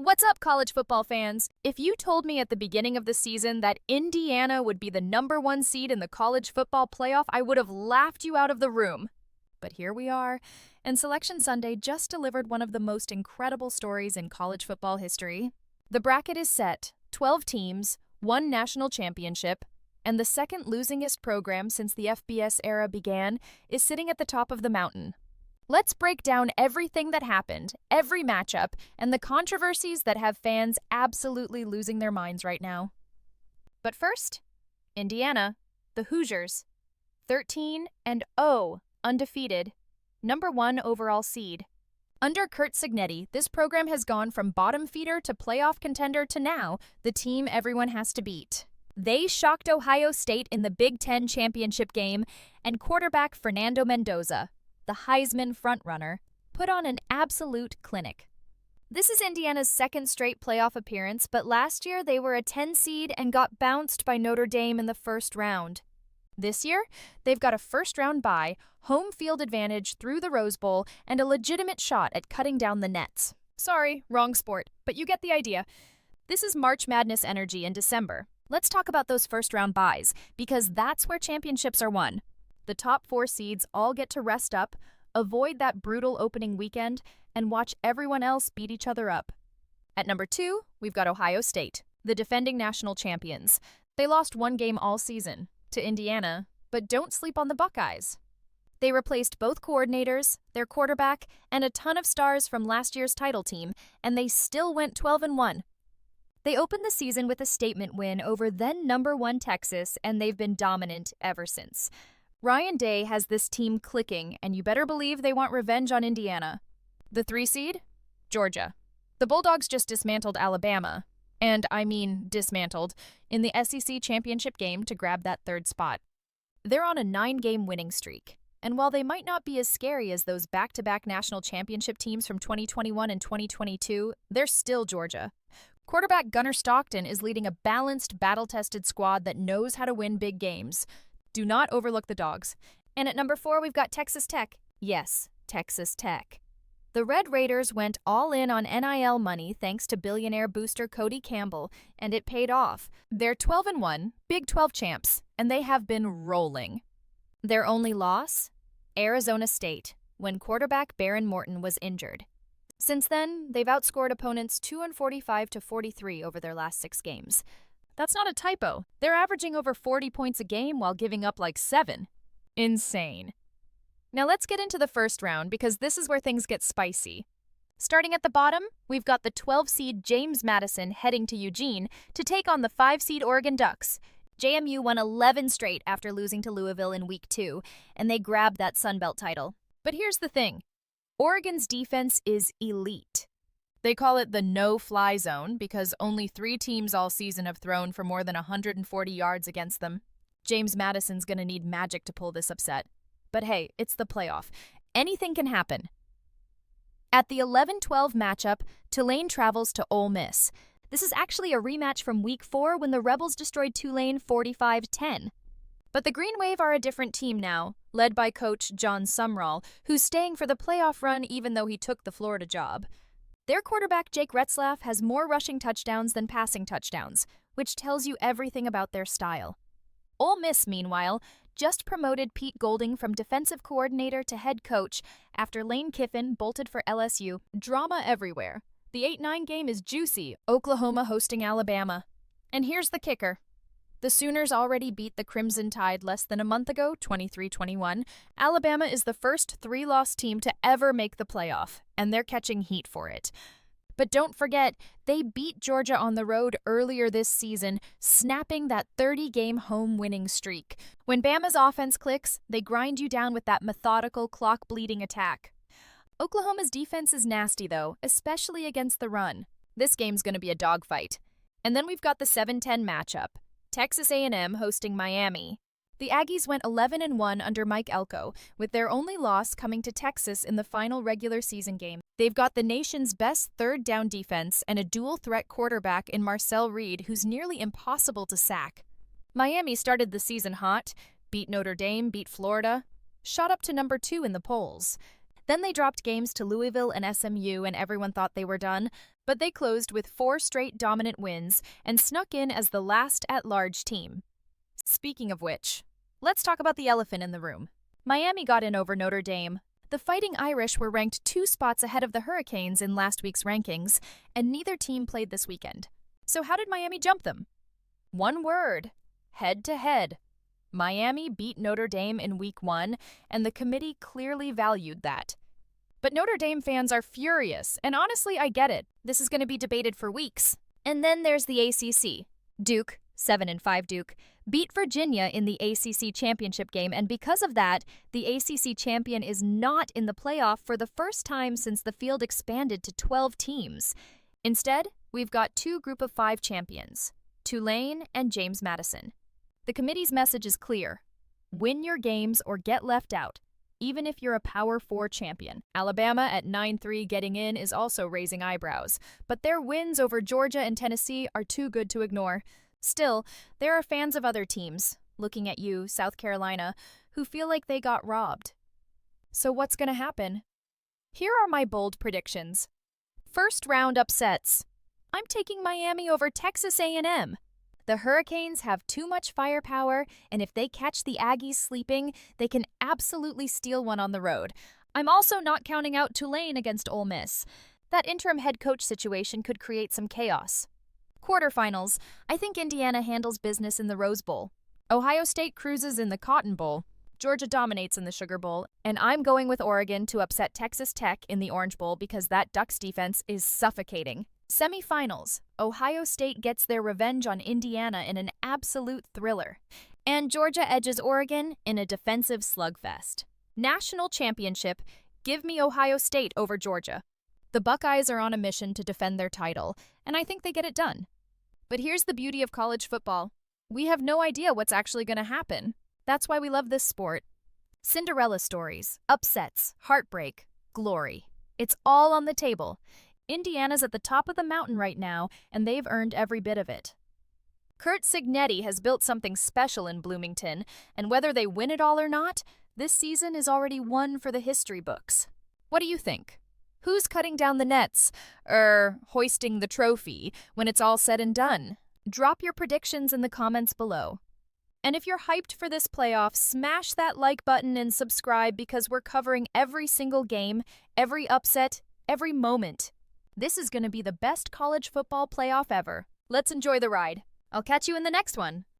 What's up, college football fans? If you told me at the beginning of the season that Indiana would be the #1 seed in the college football playoff, I would have laughed you out of the room. But here we are, and Selection Sunday just delivered one of the most incredible stories in college football history. The bracket is set, 12 teams, 1 national championship, and the second losingest program since the FBS era began is sitting at the top of the mountain. Let's break down everything that happened, every matchup, and the controversies that have fans absolutely losing their minds right now. But first, Indiana, the Hoosiers, 13-0, undefeated, #1 overall seed. Under Curt Cignetti, this program has gone from bottom feeder to playoff contender to now the team everyone has to beat. They shocked Ohio State in the Big Ten championship game, and quarterback Fernando Mendoza, the Heisman frontrunner, put on an absolute clinic. This is Indiana's second straight playoff appearance, but last year they were a 10 seed and got bounced by Notre Dame in the first round. This year, they've got a first-round bye, home field advantage through the Rose Bowl, and a legitimate shot at cutting down the nets. Sorry, wrong sport, but you get the idea. This is March Madness energy in December. Let's talk about those first-round byes, because that's where championships are won. The top 4 seeds all get to rest up, avoid that brutal opening weekend, and watch everyone else beat each other up. At number 2, we've got Ohio State, the defending national champions. They lost 1 game all season, to Indiana, but don't sleep on the Buckeyes. They replaced both coordinators, their quarterback, and a ton of stars from last year's title team, and they still went 12-1. They opened the season with a statement win over then #1 Texas, and they've been dominant ever since. Ryan Day has this team clicking, and you better believe they want revenge on Indiana. The 3 seed? Georgia. The Bulldogs just dismantled Alabama, and I mean dismantled, in the SEC championship game to grab that 3rd spot. They're on a 9-game winning streak, and while they might not be as scary as those back-to-back national championship teams from 2021 and 2022, they're still Georgia. Quarterback Gunnar Stockton is leading a balanced, battle-tested squad that knows how to win big games. Do not overlook the Dogs. And at number 4, we've got Texas Tech. Yes, Texas Tech. The Red Raiders went all in on NIL money thanks to billionaire booster Cody Campbell, and it paid off. They're 12-1, Big 12 champs, and they have been rolling. Their only loss? Arizona State, when quarterback Baron Morton was injured. Since then, they've outscored opponents 245 to 43 over their last 6 games. That's not a typo. They're averaging over 40 points a game while giving up like 7. Insane. Now let's get into the first round because this is where things get spicy. Starting at the bottom, we've got the 12-seed James Madison heading to Eugene to take on the 5-seed Oregon Ducks. JMU won 11 straight after losing to Louisville in Week 2, and they grabbed that Sun Belt title. But here's the thing. Oregon's defense is elite. They call it the no-fly zone because only 3 teams all season have thrown for more than 140 yards against them. James Madison's going to need magic to pull this upset. But hey, it's the playoff. Anything can happen. At the 11-12 matchup, Tulane travels to Ole Miss. This is actually a rematch from Week 4 when the Rebels destroyed Tulane 45-10. But the Green Wave are a different team now, led by coach John Sumrall, who's staying for the playoff run even though he took the Florida job. Their quarterback, Jake Retzlaff, has more rushing touchdowns than passing touchdowns, which tells you everything about their style. Ole Miss, meanwhile, just promoted Pete Golding from defensive coordinator to head coach after Lane Kiffin bolted for LSU. Drama everywhere. The 8-9 game is juicy, Oklahoma hosting Alabama. And here's the kicker. The Sooners already beat the Crimson Tide less than a month ago, 23-21. Alabama is the first 3-loss team to ever make the playoff, and they're catching heat for it. But don't forget, they beat Georgia on the road earlier this season, snapping that 30-game home winning streak. When Bama's offense clicks, they grind you down with that methodical, clock-bleeding attack. Oklahoma's defense is nasty, though, especially against the run. This game's going to be a dogfight. And then we've got the 7-10 matchup. Texas A&M hosting Miami. The Aggies went 11-1 under Mike Elko, with their only loss coming to Texas in the final regular season game. They've got the nation's best third-down defense and a dual-threat quarterback in Marcel Reed, who's nearly impossible to sack. Miami started the season hot, beat Notre Dame, beat Florida, shot up to number 2 in the polls. Then they dropped games to Louisville and SMU, and everyone thought they were done, but they closed with 4 straight dominant wins and snuck in as the last at-large team. Speaking of which, let's talk about the elephant in the room. Miami got in over Notre Dame. The Fighting Irish were ranked 2 spots ahead of the Hurricanes in last week's rankings, and neither team played this weekend. So how did Miami jump them? One word: head-to-head. Miami beat Notre Dame in Week 1, and the committee clearly valued that. But Notre Dame fans are furious, and honestly, I get it. This is going to be debated for weeks. And then there's the ACC. Duke, 7-5 Duke, beat Virginia in the ACC championship game, and because of that, the ACC champion is not in the playoff for the first time since the field expanded to 12 teams. Instead, we've got 2 Group of 5 champions, Tulane and James Madison. The committee's message is clear: win your games or get left out, even if you're a Power 4 champion. Alabama at 9-3 getting in is also raising eyebrows, but their wins over Georgia and Tennessee are too good to ignore. Still, there are fans of other teams, looking at you, South Carolina, who feel like they got robbed. So what's going to happen? Here are my bold predictions. First round upsets. I'm taking Miami over Texas A&M. The Hurricanes have too much firepower, and if they catch the Aggies sleeping, they can absolutely steal one on the road. I'm also not counting out Tulane against Ole Miss. That interim head coach situation could create some chaos. Quarterfinals. I think Indiana handles business in the Rose Bowl. Ohio State cruises in the Cotton Bowl. Georgia dominates in the Sugar Bowl, and I'm going with Oregon to upset Texas Tech in the Orange Bowl because that Ducks defense is suffocating. Semifinals. Ohio State gets their revenge on Indiana in an absolute thriller, and Georgia edges Oregon in a defensive slugfest. National championship. Give me Ohio State over Georgia. The Buckeyes are on a mission to defend their title, and I think they get it done. But here's the beauty of college football. We have no idea what's actually going to happen. That's why we love this sport. Cinderella stories, upsets, heartbreak, glory. It's all on the table. Indiana's at the top of the mountain right now, and they've earned every bit of it. Curt Cignetti has built something special in Bloomington, and whether they win it all or not, this season is already one for the history books. What do you think? Who's cutting down the nets, hoisting the trophy when it's all said and done? Drop your predictions in the comments below. And if you're hyped for this playoff, smash that like button and subscribe because we're covering every single game, every upset, every moment. This is going to be the best college football playoff ever. Let's enjoy the ride. I'll catch you in the next one.